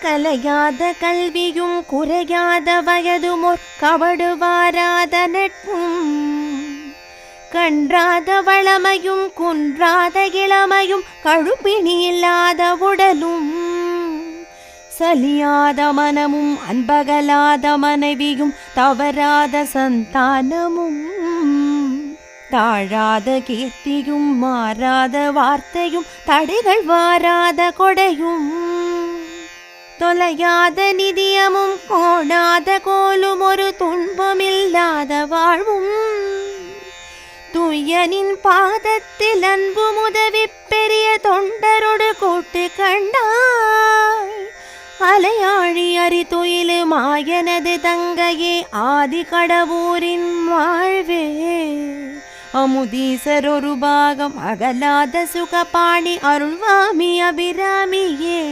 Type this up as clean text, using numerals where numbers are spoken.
கலையாத கல்வியும் குறையாத வயதுமோர் கவடு வாராத நட்பும் கன்றாத வளமையும் குன்றாத இளமையும் கழுப்பிணி இல்லாத உடலும் சலியாத மனமும் அன்பகலாத மனைவியும் தவறாத சந்தானமும் தாழாத கீர்த்தியும் மாறாத வார்த்தையும் தடைகள் வாராத கொடையும் தொலையாத நிதியமும் கோணாத கோலும் ஒரு துன்பமில்லாத வாழ்வும் துயனின் பாதத்தில் அன்பு உதவி பெரிய தொண்டரோடு கூட்டு கண்டாய் அலையாழி அறிதுயிலு மாயனது தங்கையே ஆதி கடவுரின் வாழ்வே அமுதீசர் ஒரு பாகம் அகலாத சுகபாணி அருள்வாமி அபிராமியே.